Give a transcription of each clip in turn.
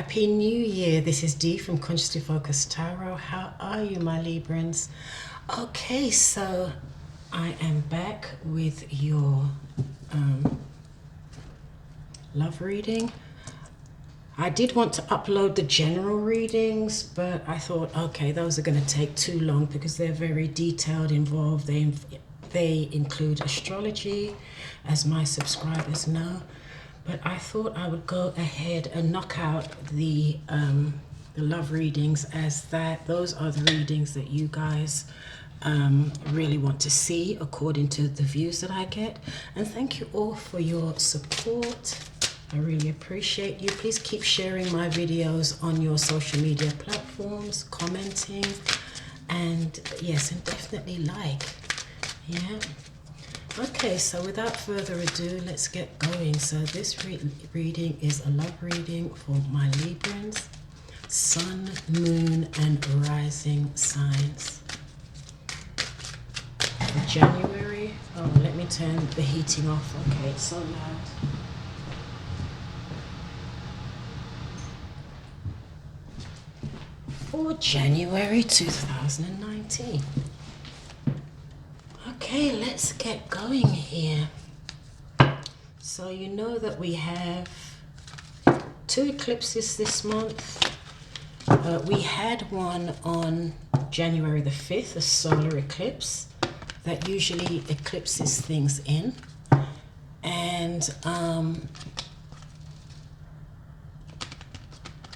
Happy New Year. This is Dee from Consciously Focused Tarot. How are you, my Librans? Okay, so I am back with your love reading. I did want to upload the general readings, but I thought, okay, those are going to take too long because they're very detailed, involved. They include astrology, as my subscribers know. But I thought I would go ahead and knock out the love readings, as those are the readings that you guys really want to see according to the views that I get. And thank you all for your support. I really appreciate you. Please keep sharing my videos on your social media platforms, commenting, and yes, and definitely like. Yeah. Okay, so without further ado, let's get going. So this reading is a love reading for my Librans, Sun, Moon, and Rising signs. For January, oh, let me turn the heating off. Okay, it's so loud. For January 2019. Okay, let's get going here. So you know that we have 2 eclipses this month. We had one on January the 5th, a solar eclipse that usually eclipses things in. And on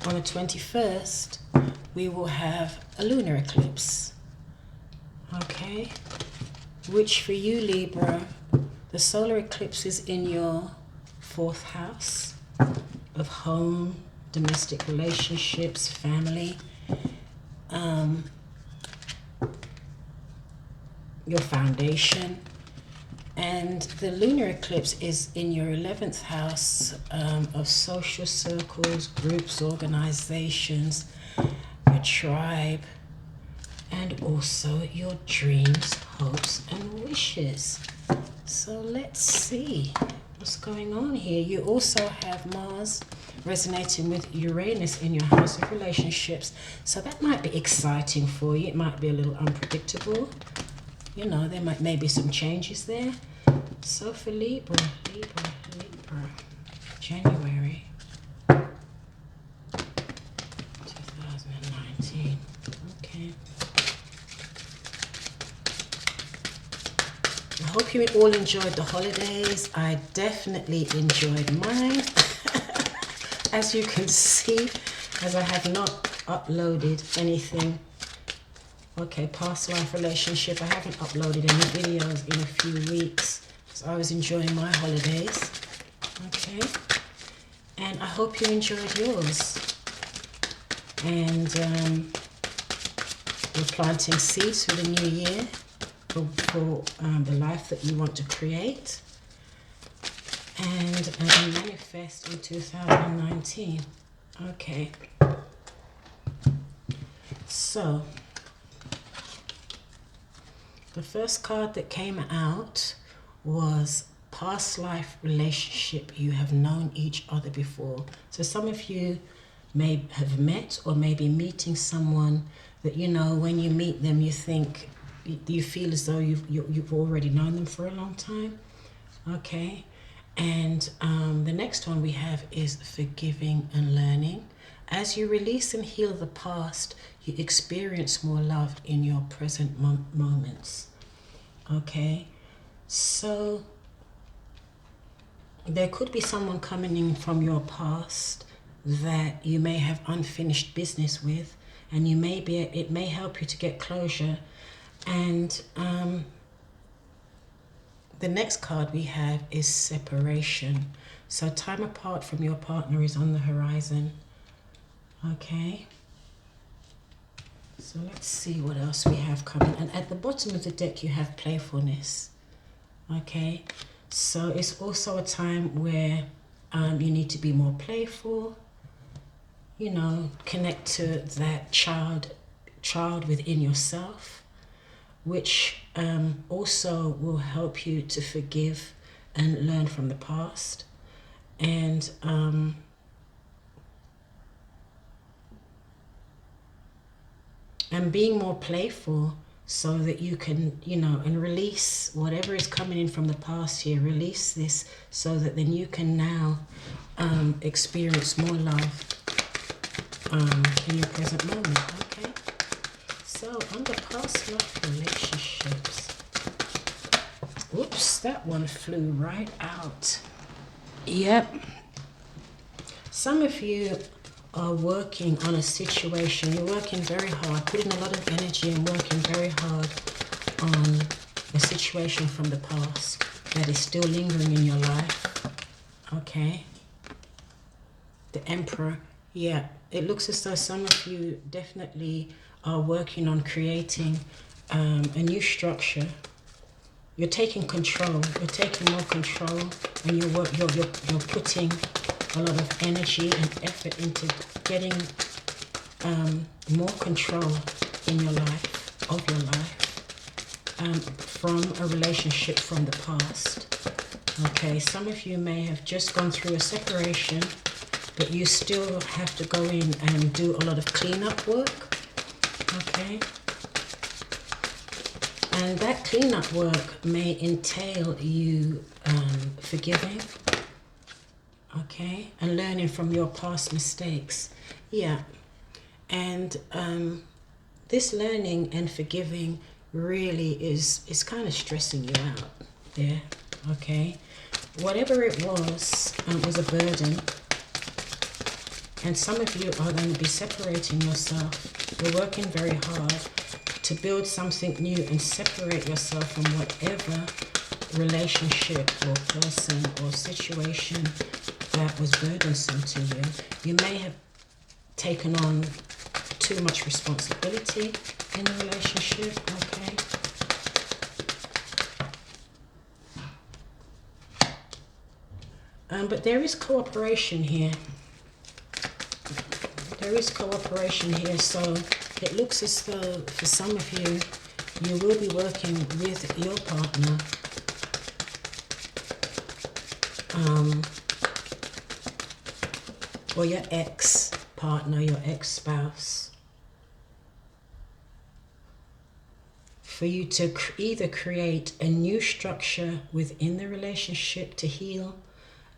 the 21st, we will have a lunar eclipse. Okay. Which for you, Libra, the solar eclipse is in your 4th house of home, domestic relationships, family, your foundation. And the lunar eclipse is in your 11th house of social circles, groups, organizations, your tribe, and also your dreams, hopes, and wishes. So let's see what's going on here. You also have Mars resonating with Uranus in your house of relationships. So that might be exciting for you. It might be a little unpredictable. You know, there may be some changes there. So for Libra, January 2019. Okay. I hope you all enjoyed the holidays. I definitely enjoyed mine. As you can see, as I have not uploaded anything. Okay, past life relationship. I haven't uploaded any videos in a few weeks. So I was enjoying my holidays. Okay. And I hope you enjoyed yours. And we're planting seeds for the new year. For the life that you want to create and manifest in 2019. Okay, so the first card that came out was past life relationship. You have known each other before. So some of you may have met or may be meeting someone that, you know, when you meet them, you think, you feel as though you've already known them for a long time. Okay. And the next one we have is forgiving and learning. As you release and heal the past, you experience more love in your present moments. Okay. So there could be someone coming in from your past that you may have unfinished business with, and it may help you to get closure. And the next card we have is separation. So time apart from your partner is on the horizon. Okay. So let's see what else we have coming. And at the bottom of the deck, you have playfulness. Okay. So it's also a time where you need to be more playful. You know, connect to that child within yourself, which also will help you to forgive and learn from the past. And and being more playful so that you can, you know, and release whatever is coming in from the past here. Release this so that then you can now experience more love in your present moment. Okay, so under past love relationships, whoops, that one flew right out. Yep, some of you are working on a situation. You're working very hard, putting a lot of energy and working very hard on a situation from the past that is still lingering in your life. Okay, the Emperor. Yeah, it looks as though some of you definitely are working on creating a new structure. You're taking control. You're taking more control, and you're putting a lot of energy and effort into getting more control in your life, of your life, from a relationship from the past. Okay, some of you may have just gone through a separation, but you still have to go in and do a lot of cleanup work. Okay, and that cleanup work may entail you forgiving, okay, and learning from your past mistakes. Yeah, and this learning and forgiving really is kind of stressing you out there. Okay, whatever it was a burden, and some of you are going to be separating yourself. You're working very hard to build something new and separate yourself from whatever relationship or person or situation that was burdensome to you. You may have taken on too much responsibility in the relationship, okay? But there is cooperation here. There is cooperation here, so it looks as though for some of you, you will be working with your partner or your ex-partner, your ex-spouse, for you to either create a new structure within the relationship to heal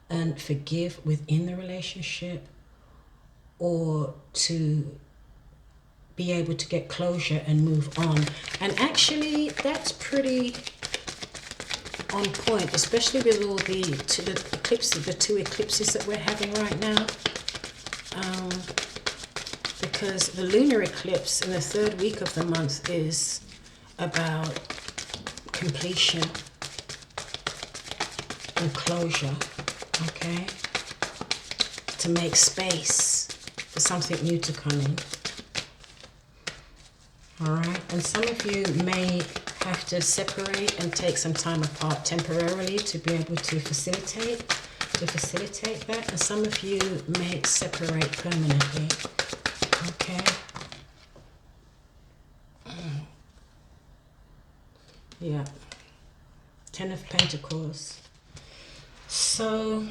and forgive within the relationship, or to be able to get closure and move on. And actually, that's pretty on point, especially with all the two eclipses that we're having right now. Because the lunar eclipse in the third week of the month is about completion and closure, okay? To make space for something new to come in. All right, and some of you may have to separate and take some time apart temporarily to be able to facilitate that, and some of you may separate permanently. Okay. Yeah. 10 of Pentacles. So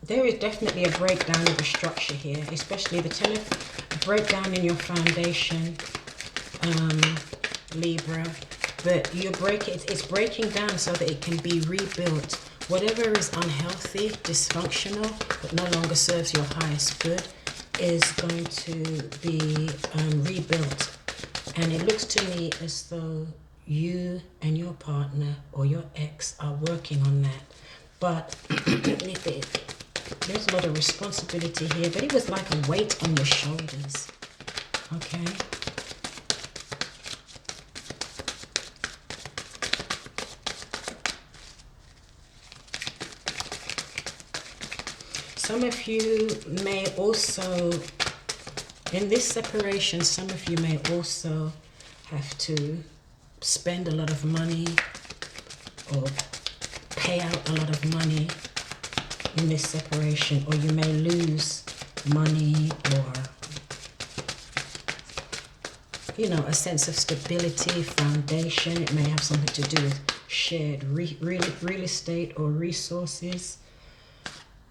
there is definitely a breakdown of the structure here, especially the 10 of breakdown in your foundation, Libra. But it's breaking down so that it can be rebuilt. Whatever is unhealthy, dysfunctional, but no longer serves your highest good is going to be rebuilt. And it looks to me as though you and your partner or your ex are working on that. But there's a lot of responsibility here, but it was like a weight on your shoulders, okay? Some of you may also, in this separation, some of you may also have to spend a lot of money or pay out a lot of money in this separation, or you may lose money, or, you know, a sense of stability, foundation. It may have something to do with shared real estate or resources.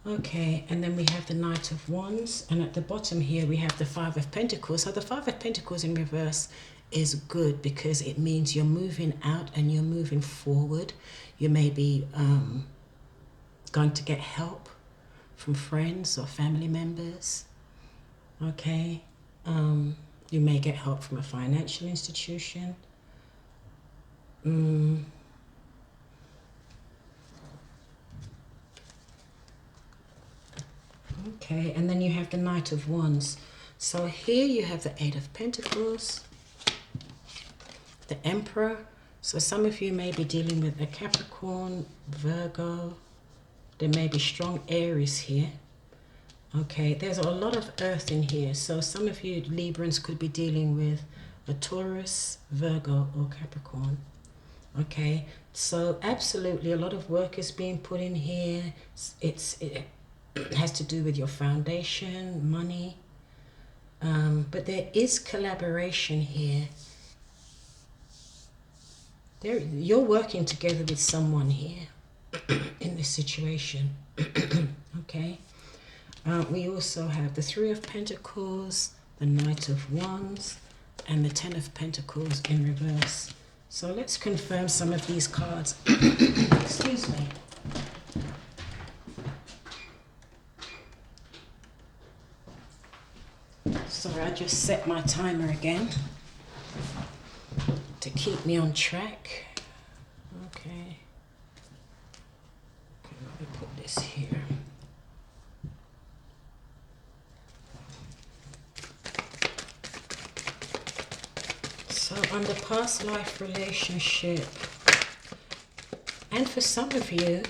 Okay, and then we have the Knight of Wands, and at the bottom here we have the Five of Pentacles. So the Five of Pentacles in reverse is good because it means you're moving out and you're moving forward. You may be going to get help from friends or family members. Okay, you may get help from a financial institution. Okay, and then you have the Knight of Wands. So here you have the Eight of Pentacles, the Emperor. So some of you may be dealing with a Capricorn, Virgo. There may be strong Aries here. Okay, there's a lot of earth in here. So some of you Librans could be dealing with a Taurus, Virgo, or Capricorn. Okay, so absolutely a lot of work is being put in here. It has to do with your foundation, money. But there is collaboration here. You're working together with someone here in this situation. Okay. We also have the Three of Pentacles, the Knight of Wands, and the Ten of Pentacles in reverse. So let's confirm some of these cards. Excuse me. Sorry, I just set my timer again to keep me on track. Okay. Let me put this here. So on the past life relationship, and for some of you,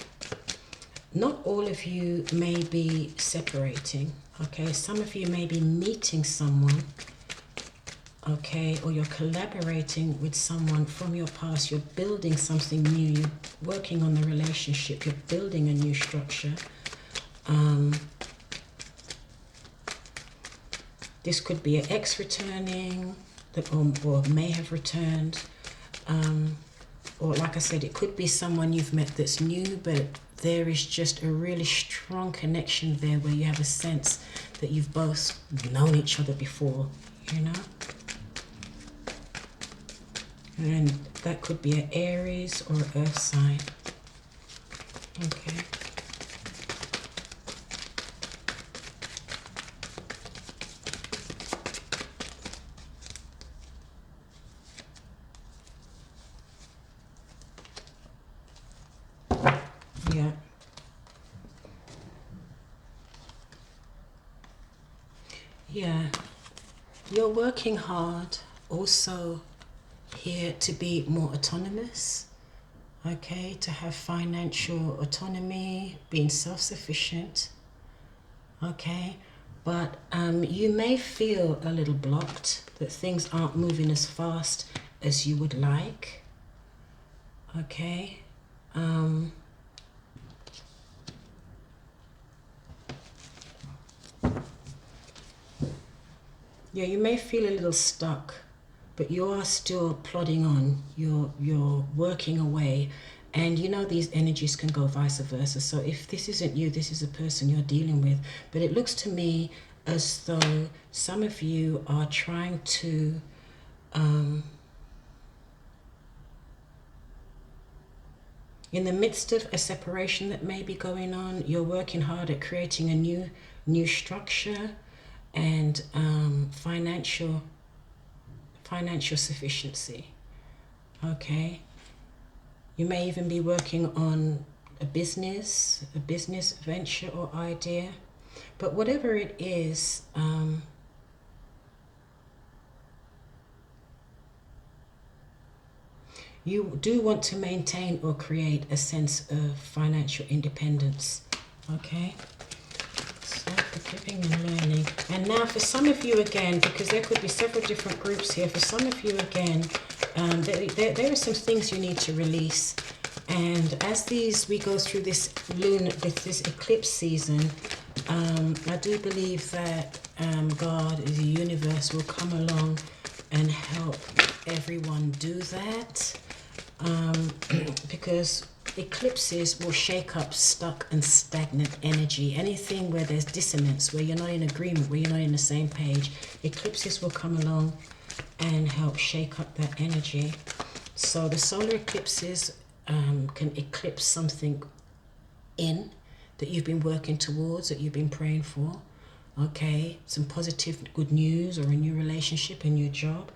not all of you may be separating, okay? Some of you may be meeting someone, okay? Or you're collaborating with someone from your past. You're building something new. You're working on the relationship. You're building a new structure. This could be an ex returning, or may have returned. Or like I said, it could be someone you've met that's new, but there is just a really strong connection there where you have a sense that you've both known each other before, you know? And that could be an Aries or an Earth sign. Okay. Yeah. Yeah. You're working hard also here to be more autonomous, okay, to have financial autonomy, being self-sufficient, okay, but you may feel a little blocked, that things aren't moving as fast as you would like, okay. Yeah, you may feel a little stuck, but you are still plodding on. You're working away, and you know these energies can go vice versa. So if this isn't you, this is a person you're dealing with. But it looks to me as though some of you are trying to in the midst of a separation that may be going on, you're working hard at creating a new structure and financial sufficiency. Okay, you may even be working on a business venture or idea, but whatever it is, you do want to maintain or create a sense of financial independence. Okay, self-forgiving and learning. And now for some of you again, because there could be several different groups here, for some of you again, there are some things you need to release. And as we go through this this eclipse season, I do believe that God, the universe, will come along and help everyone do that. Because eclipses will shake up stuck and stagnant energy. Anything where there's dissonance, where you're not in agreement, where you're not in the same page, eclipses will come along and help shake up that energy. So the solar eclipses can eclipse something in that you've been working towards, that you've been praying for. Okay, some positive good news or a new relationship, a new job.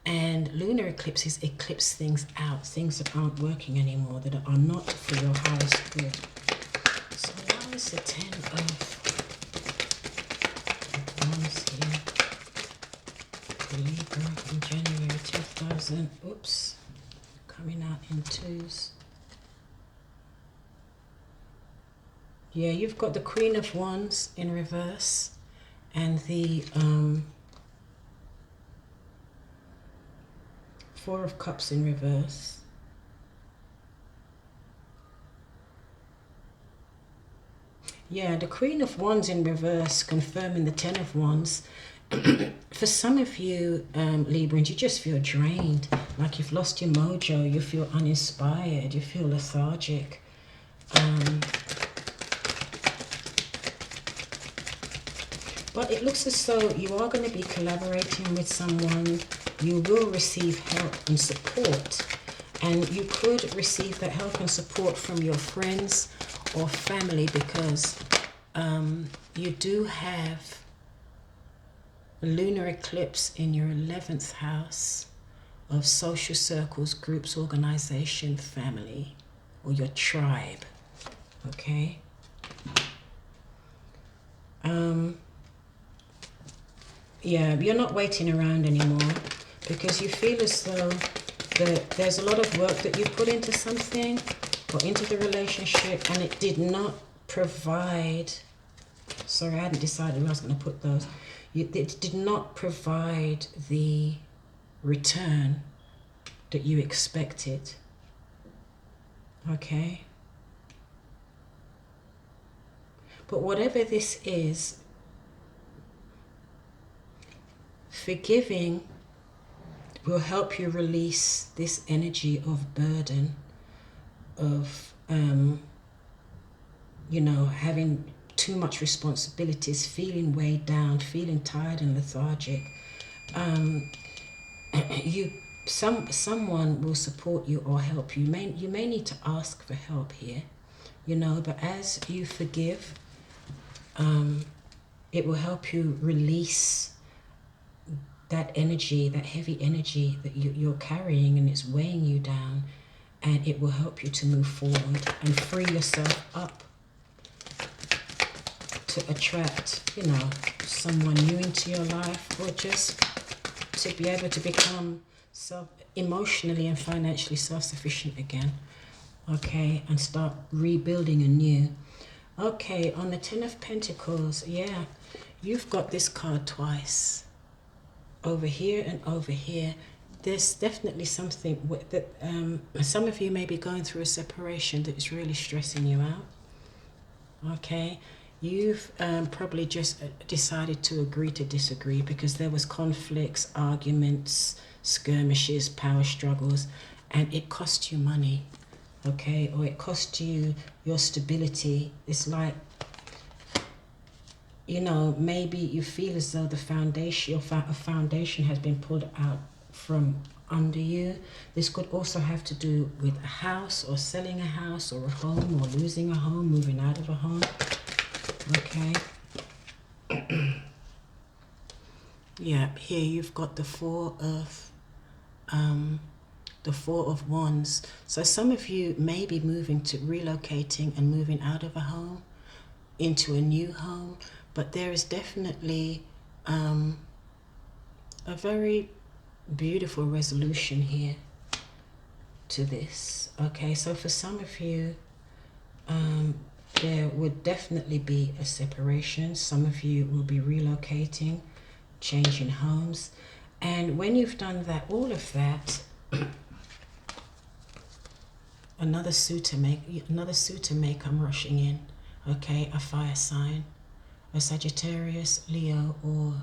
And lunar eclipses eclipse things out, things that aren't working anymore, that are not for your highest good. So now is the 10 of Wands here. The Libra in January 2000. Oops, coming out in twos. Yeah, you've got the Queen of Wands in reverse and the Four of Cups in reverse. Yeah, the Queen of Wands in reverse, confirming the Ten of Wands. For some of you, Librans, you just feel drained, like you've lost your mojo, you feel uninspired, you feel lethargic. But it looks as though you are going to be collaborating with someone. You will receive help and support. And you could receive that help and support from your friends or family, because you do have a lunar eclipse in your 11th house of social circles, groups, organization, family, or your tribe. Okay? Yeah, you're not waiting around anymore, because you feel as though that there's a lot of work that you put into something or into the relationship, and it did not provide, sorry, I hadn't decided where I was going to put those. It did not provide the return that you expected. Okay? But whatever this is, forgiving will help you release this energy of burden, of, you know, having too much responsibilities, feeling weighed down, feeling tired and lethargic. Someone will support you or help you. You may need to ask for help here, you know, but as you forgive, it will help you release that energy, that heavy energy that you're carrying, and it's weighing you down, and it will help you to move forward and free yourself up to attract, you know, someone new into your life, or just to be able to become emotionally and financially self-sufficient again. Okay, and start rebuilding anew. Okay, on the 10 of Pentacles, yeah, you've got this card twice. Over here and over here. There's definitely something that some of you may be going through a separation that is really stressing you out. Okay, you've probably just decided to agree to disagree, because there was conflicts, arguments, skirmishes, power struggles, and it cost you money. Okay, or it cost you your stability. It's like, you know, maybe you feel as though the foundation, a foundation has been pulled out from under you. This could also have to do with a house, or selling a house, or a home, or losing a home, moving out of a home. Okay. Yeah, here you've got the Four of Wands. So some of you may be relocating and moving out of a home into a new home. But there is definitely a very beautiful resolution here to this. Okay, so for some of you, there would definitely be a separation. Some of you will be relocating, changing homes. And when you've done that, all of that, another suitor may come rushing in. Okay, a fire sign. A Sagittarius, Leo, or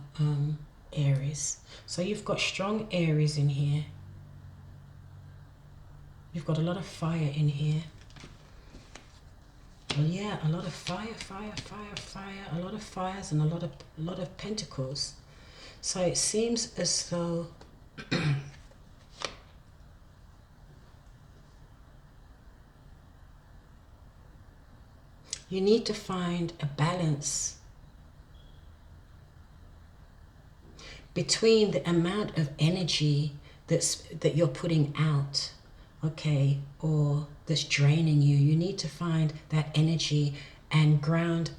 Aries. So you've got strong Aries in here. You've got a lot of fire in here. Well, yeah, a lot of fire, fire, fire, fire, a lot of fires and a lot of pentacles. So it seems as though you need to find a balance between the amount of energy that you're putting out, okay, or that's draining you. You need to find that energy and ground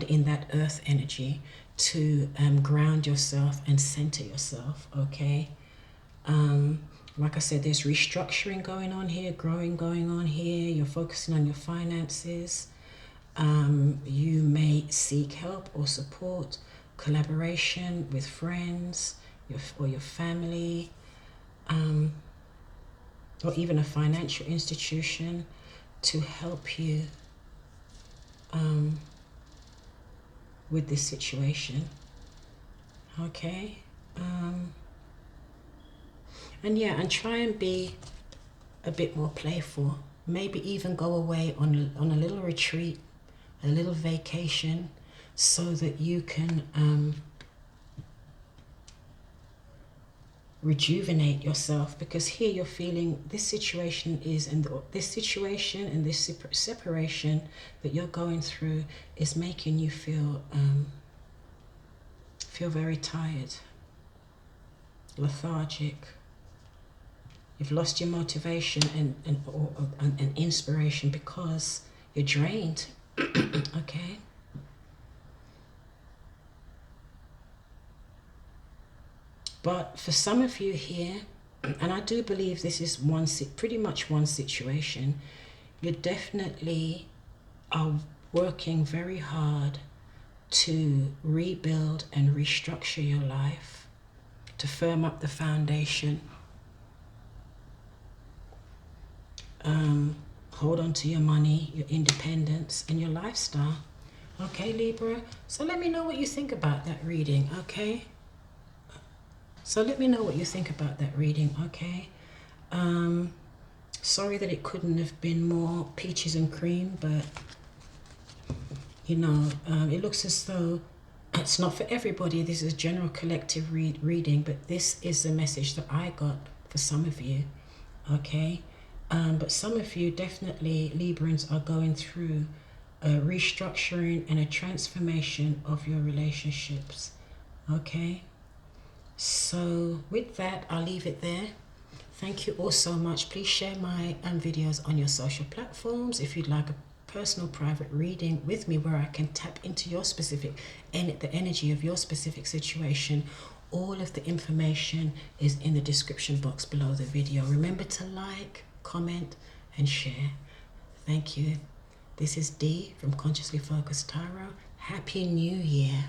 in that earth energy to ground yourself and center yourself, okay? Like I said, there's restructuring going on here, growing going on here. You're focusing on your finances. You may seek help or support, collaboration with friends or your family, or even a financial institution to help you with this situation, okay? And yeah, and try and be a bit more playful. Maybe even go away on a little retreat, a little vacation, so that you can rejuvenate yourself, because here you're feeling this situation and this separation that you're going through is making you feel very tired, lethargic. You've lost your motivation and inspiration because you're drained. Okay. But for some of you here, and I do believe this is pretty much one situation, you definitely are working very hard to rebuild and restructure your life, to firm up the foundation. Hold on to your money, your independence, and your lifestyle. Okay, Libra? So let me know what you think about that reading, okay? So let me know what you think about that reading, okay? Sorry that it couldn't have been more peaches and cream, but, you know, it looks as though it's not for everybody. This is a general collective reading, but this is the message that I got for some of you, okay? But some of you, definitely, Librans, are going through a restructuring and a transformation of your relationships, okay? So with that, I'll leave it there. Thank you all so much. Please share my videos on your social platforms. If you'd like a personal private reading with me where I can tap into your specific and the energy of your specific situation, all of the information is in the description box below the video. Remember to like, comment, and share. Thank you. This is Dee from Consciously Focused Tarot. Happy New Year.